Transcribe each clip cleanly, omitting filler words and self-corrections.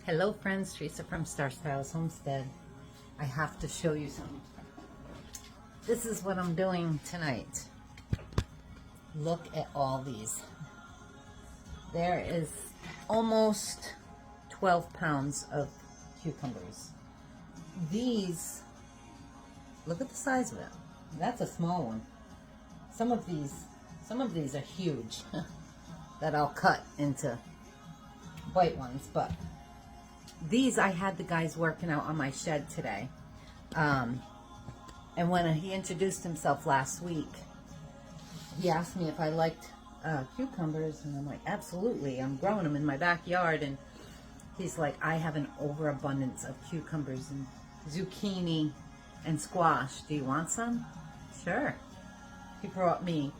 Hello friends, Teresa from Star Styles Homestead. I have to show you something. This is what I'm doing tonight. Look at all these. There is almost 12 pounds of cucumbers. These, look at the size of it. That's a small one. Some of these are huge that I'll cut into bite ones, but these I had the guys working out on my shed today. And when he introduced himself last week, he asked me if I liked cucumbers, and I'm like, absolutely, I'm growing them in my backyard. And he's like, I have an overabundance of cucumbers and zucchini and squash. Do you want some? Sure. He brought me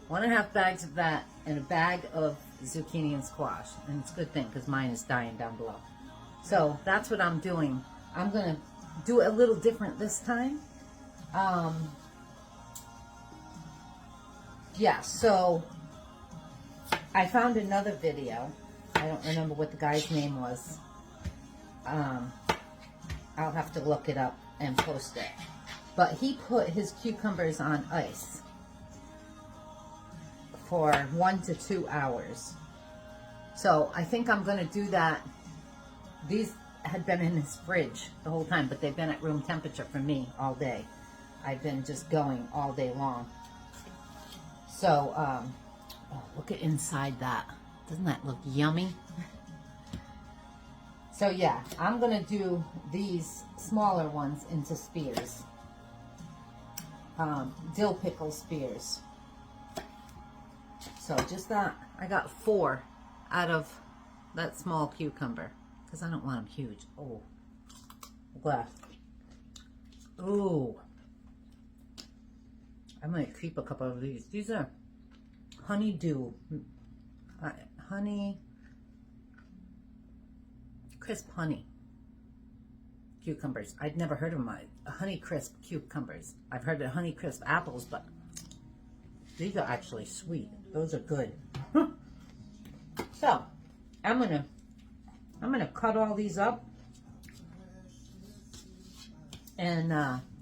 1.5 bags of that and a bag of zucchini and squash. And it's a good thing because mine is dying down below. So that's what I'm doing. I'm going to do it a little different this time. Yeah, so I found another video. I don't remember what the guy's name was. I'll have to look it up and post it. But he put his cucumbers on ice for 1 to 2 hours. So I think I'm going to do that. These had been in his fridge the whole time, but they've been at room temperature for me all day. I've been just going all day long. So, oh, look at inside that. Doesn't that look yummy? So yeah, I'm gonna do these smaller ones into spears. Dill pickle spears. So just that, I got 4 out of that small cucumber because I don't want them huge. Oh, glass. Ooh. I might keep a couple of these. These are honeydew, crisp honey cucumbers. I'd never heard of them. Honey crisp cucumbers. I've heard of honey crisp apples, but these are actually sweet. Those are good. So I'm gonna cut all these up, and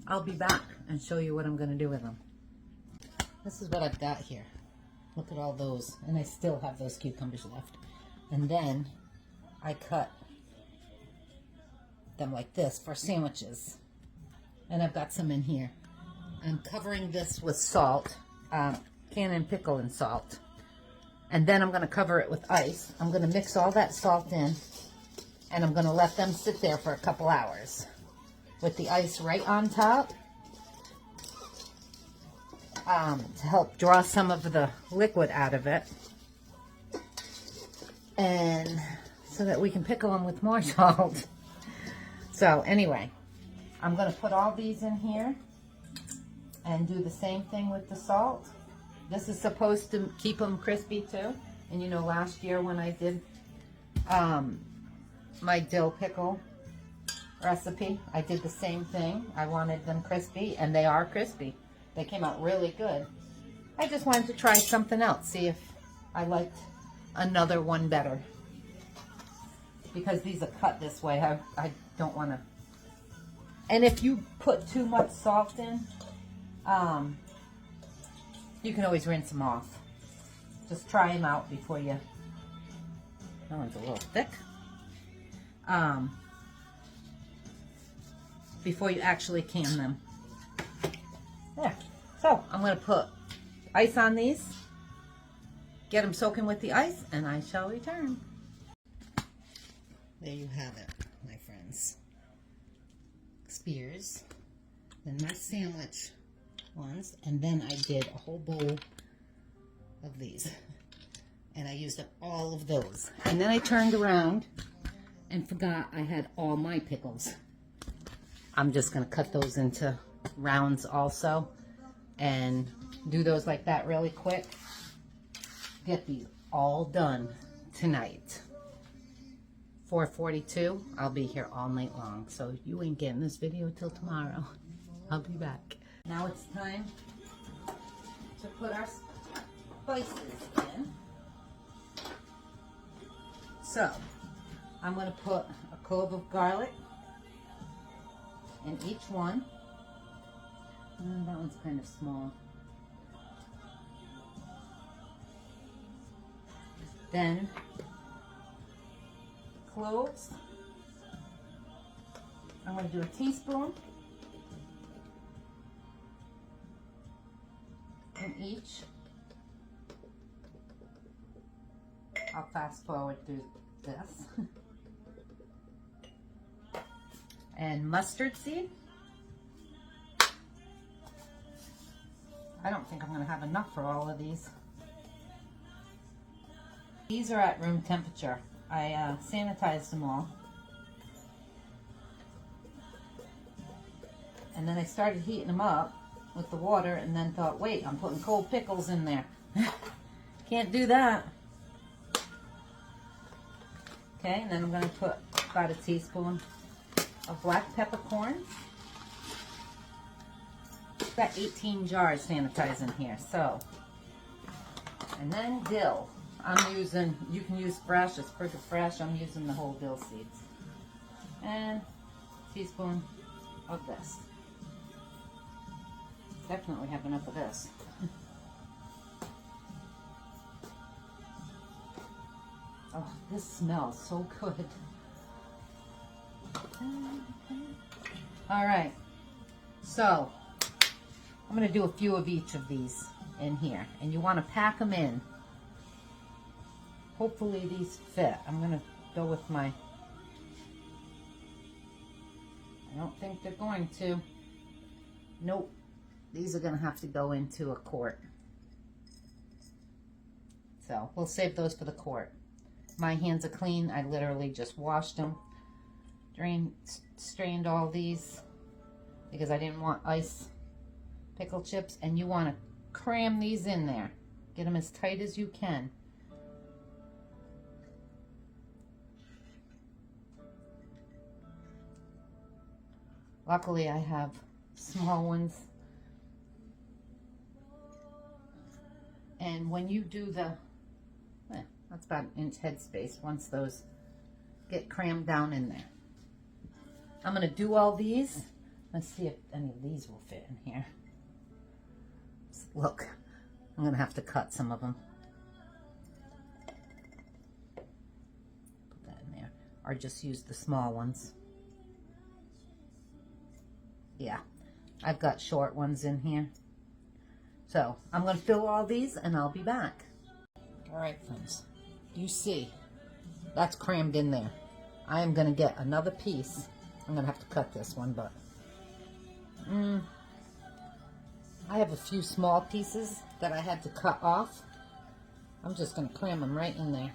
I'll be back and show you what I'm gonna do with them. This is what I've got here. Look at all those, and I still have those cucumbers left. And then I cut them like this for sandwiches. And I've got some in here. I'm covering this with salt, Cannon pickle and salt. And then I'm going to cover it with ice. I'm going to mix all that salt in, and I'm going to let them sit there for a couple hours with the ice right on top. To help draw some of the liquid out of it, and so that we can pickle them with more salt. So anyway, I'm going to put all these in here and do the same thing with the salt. This is supposed to keep them crispy too. And you know, last year when I did my dill pickle recipe, I did the same thing. I wanted them crispy, and they are crispy. They came out really good. I just wanted to try something else, see if I liked another one better. Because these are cut this way, I don't want to. And if you put too much salt in, you can always rinse them off. Just try them out before you. That one's a little thick. Before you actually can them. There. So I'm going to put ice on these, get them soaking with the ice, and I shall return. There you have it, my friends. Spears. Then my sandwich ones. And then I did a whole bowl of these. And I used up all of those. And then I turned around and forgot I had all my pickles. I'm just going to cut those into rounds also and do those like that really quick. Get these all done tonight. 4:42. I'll be here all night long, so you ain't getting this video till tomorrow. I'll be back. Now it's time to put our spices in. So I'm going to put a clove of garlic in each one. That one's kind of small. Then cloves. I'm going to do a teaspoon in each. I'll fast forward through this. And mustard seed. I don't think I'm going to have enough for all of these. These are at room temperature. I sanitized them all. And then I started heating them up with the water and then thought, wait, I'm putting cold pickles in there. Can't do that. Okay, and then I'm going to put about a teaspoon of black peppercorns. Got 18 jars sanitized in here, so. And then dill. I'm using, you can use fresh, a sprig of fresh. I'm using the whole dill seeds. And a teaspoon of this. Definitely have enough of this. Oh, this smells so good. All right, so I'm going to do a few of each of these in here, and you want to pack them in. Hopefully these fit. I'm going to go with my, I don't think they're going to. Nope, these are going to have to go into a quart. So we'll save those for the quart. My hands are clean. I literally just washed them, strained all these because I didn't want ice pickle chips, and you want to cram these in there. Get them as tight as you can. Luckily, I have small ones. And when you do the, that's about an inch headspace once those get crammed down in there. I'm going to do all these. Let's see if any of these will fit in here. Look, I'm going to have to cut some of them. Put that in there. Or just use the small ones. Yeah, I've got short ones in here. So I'm going to fill all these and I'll be back. All right, friends. You see, that's crammed in there. I am going to get another piece. I'm going to have to cut this one, but I have a few small pieces that I had to cut off. I'm just going to cram them right in there.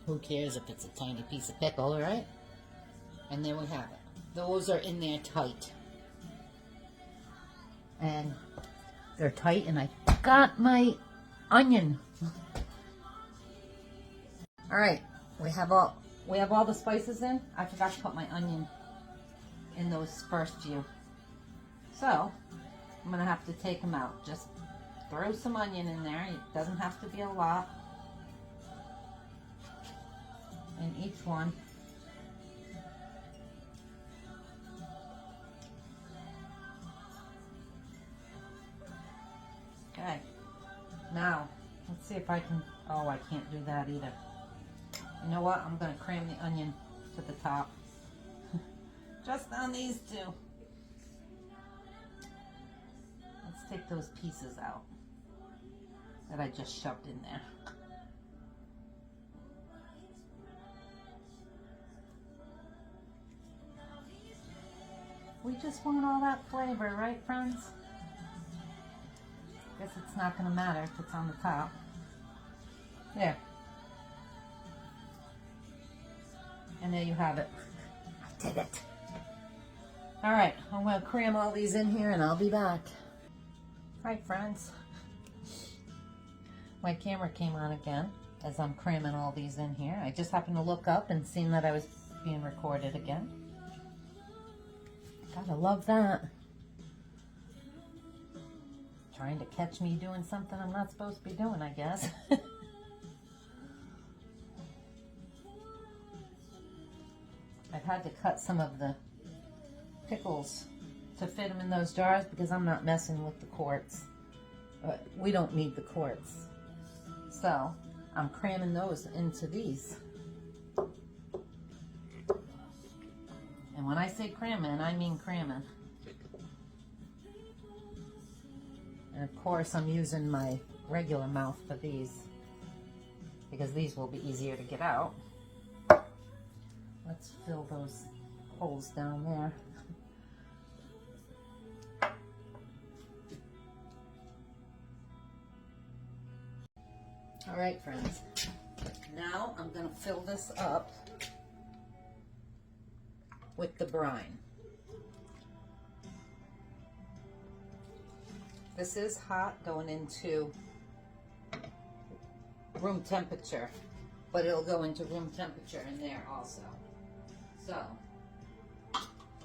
Who cares if it's a tiny piece of pickle, right? And there we have it. Those are in there tight. And they're tight, and I got my onion. All right, we have all the spices in. I forgot to put my onion in those first few. So I'm gonna have to take them out. Just throw some onion in there. It doesn't have to be a lot in each one. Okay, now let's see if I can, oh, I can't do that either. You know what, I'm going to cram the onion to the top. Just on these two. Let's take those pieces out that I just shoved in there. We just want all that flavor, right, friends? Guess it's not going to matter if it's on the top. There. And there you have it. I did it. All right, I'm going to cram all these in here and I'll be back. Hi, friends. My camera came on again as I'm cramming all these in here. I just happened to look up and seen that I was being recorded again. Gotta love that. Trying to catch me doing something I'm not supposed to be doing, I guess. I've had to cut some of the pickles to fit them in those jars because I'm not messing with the quarts. We don't need the quarts. So I'm cramming those into these. And when I say cramming, I mean cramming. And of course I'm using my regular mouth for these because these will be easier to get out. Let's fill those holes down there. All right, friends. Now I'm going to fill this up with the brine. This is hot, going into room temperature, but it'll go into room temperature in there also. So,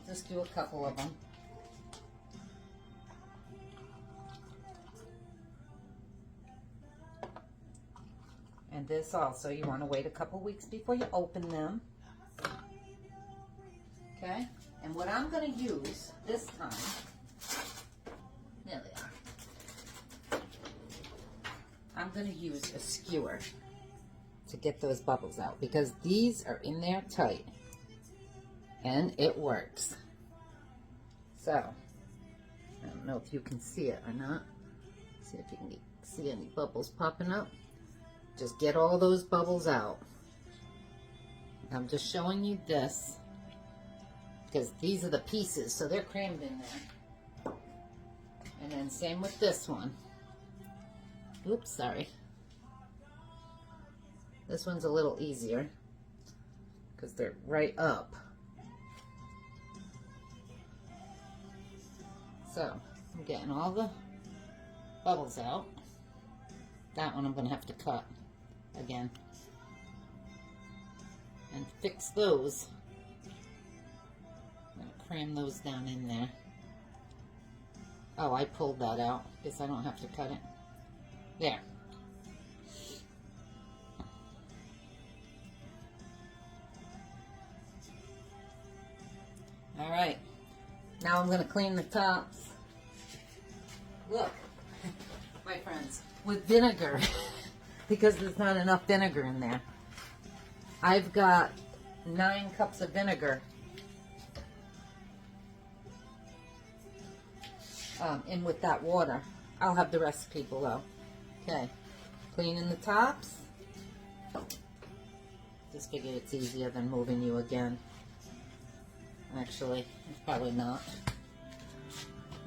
just do a couple of them. And this also, you want to wait a couple weeks before you open them. Okay? And what I'm going to use this time, there they are. I'm going to use a skewer to get those bubbles out because these are in there tight. And it works. So, I don't know if you can see it or not. See if you can see any bubbles popping up. Just get all those bubbles out. I'm just showing you this because these are the pieces, so they're crammed in there. And then same with this one. Oops, sorry. This one's a little easier because they're right up. So, I'm getting all the bubbles out. That one I'm going to have to cut again and fix those. I'm going to cram those down in there. Oh, I pulled that out. Guess I don't have to cut it. There. All right. Now I'm going to clean the tops. Look, my friends, with vinegar, because there's not enough vinegar in there. I've got 9 cups of vinegar in with that water. I'll have the recipe below. Okay, cleaning the tops. Just figured it's easier than moving you again. Actually, it's probably not.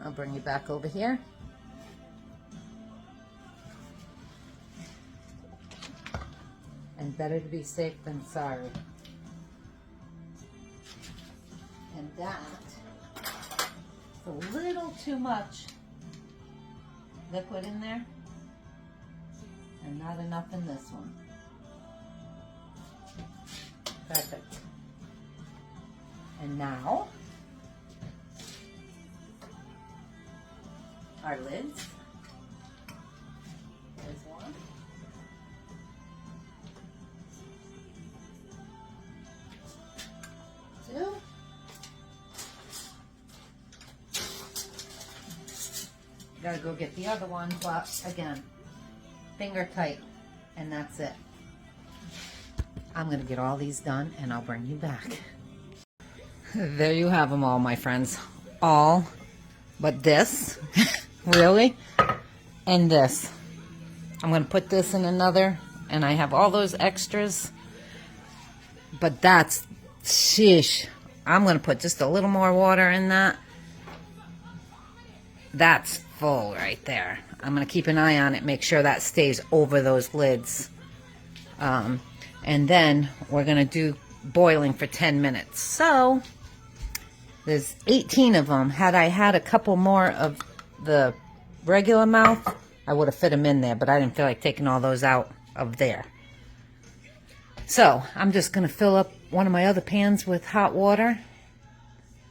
I'll bring you back over here. And better to be safe than sorry. And that is a little too much liquid in there and not enough in this one. Perfect. And now, our lids. There's one. Two. Gotta go get the other one, but again, finger tight, and that's it. I'm gonna get all these done and I'll bring you back. There you have them all, my friends. All but this. Really? And this. I'm going to put this in another, and I have all those extras. But that's, sheesh. I'm going to put just a little more water in that. That's full right there. I'm going to keep an eye on it, make sure that stays over those lids. And then we're going to do boiling for 10 minutes. So there's 18 of them. Had I had a couple more of the regular mouth, I would have fit them in there, but I didn't feel like taking all those out of there. So I'm just going to fill up one of my other pans with hot water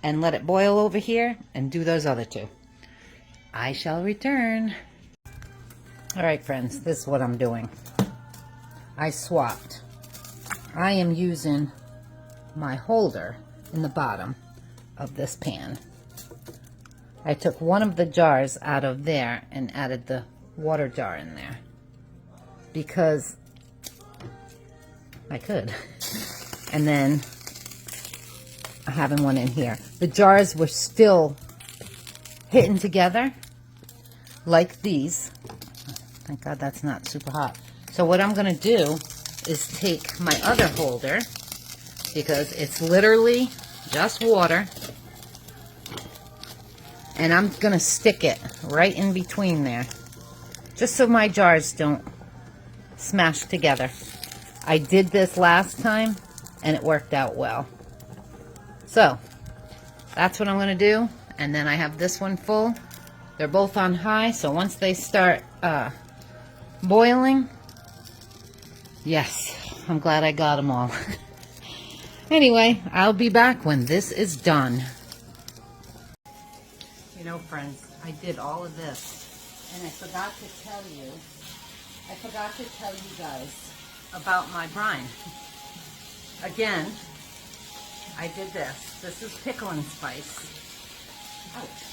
and let it boil over here and do those other two. I shall return. All right, friends, this is what I'm doing. I swapped. I am using my holder in the bottom of this pan. I took one of the jars out of there and added the water jar in there because I could. And then I'm having one in here. The jars were still hitting together like these. Thank God that's not super hot. So what I'm going to do is take my other holder, because it's literally just water, and I'm going to stick it right in between there, just so my jars don't smash together. I did this last time, and it worked out well. So, that's what I'm going to do, and then I have this one full. They're both on high, so once they start boiling, yes, I'm glad I got them all. Anyway, I'll be back when this is done. You know, friends, I did all of this, and I forgot to tell you guys about my brine. Again, I did this. This is pickling spice. Ouch.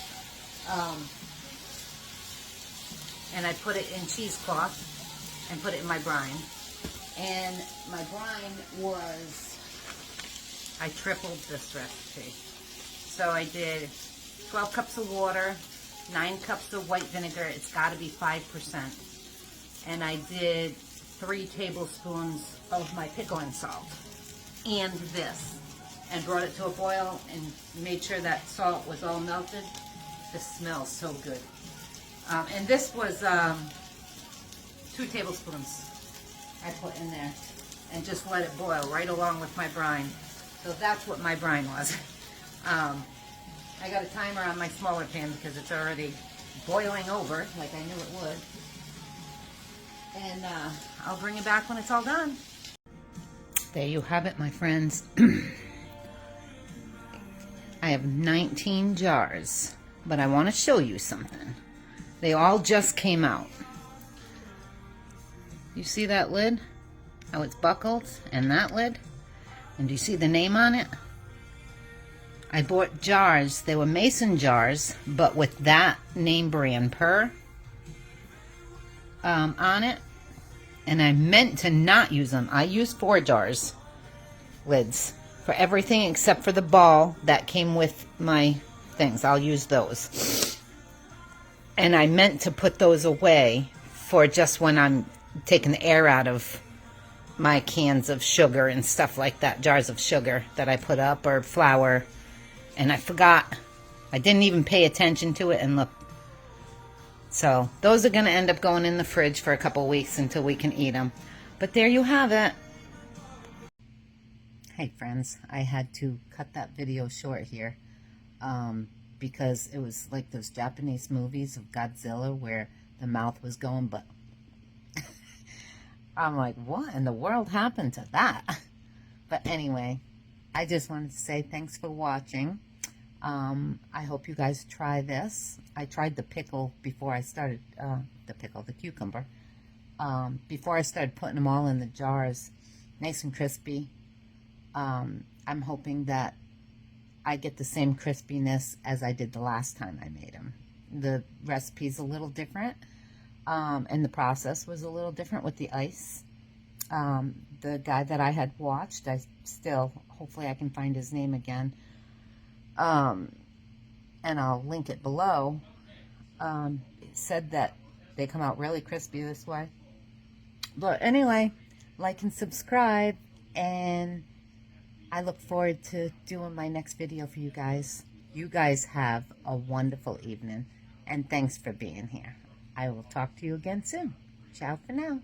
And I put it in cheesecloth and put it in my brine. And my brine was, I tripled this recipe. So I did 12 cups of water, 9 cups of white vinegar. It's got to be 5%. And I did 3 tablespoons of my pickling salt and this, and brought it to a boil and made sure that salt was all melted. This smells so good. And this was 2 tablespoons I put in there, and just let it boil right along with my brine. So that's what my brine was. I got a timer on my smaller pan because it's already boiling over like I knew it would. And I'll bring it back when it's all done. There you have it, my friends. I have 19 jars, but I want to show you something. They all just came out. You see that lid? How it's buckled? And that lid? And do you see the name on it? I bought jars. They were mason jars, but with that name brand per on it. And I meant to not use them. I used 4 jars lids for everything except for the ball that came with my things. I'll use those. And I meant to put those away for just when I'm taking the air out of my cans of sugar and stuff like that, jars of sugar that I put up, or flour. And I forgot. I didn't even pay attention to it, and look. So those are going to end up going in the fridge for a couple weeks until we can eat them. But there you have it. Hey friends, I had to cut that video short here because it was like those Japanese movies of Godzilla where the mouth was going, but I'm like, what in the world happened to that? But anyway, I just wanted to say thanks for watching. I hope you guys try this. I tried the pickle before I started, the cucumber, before I started putting them all in the jars. Nice and crispy. I'm hoping that I get the same crispiness as I did the last time I made them. The recipe's a little different, and the process was a little different with the ice. The guy that I had watched, hopefully I can find his name again, and I'll link it below, said that they come out really crispy this way. But anyway, like and subscribe, and I look forward to doing my next video for you guys. You guys have a wonderful evening, and thanks for being here. I will talk to you again soon. Ciao for now.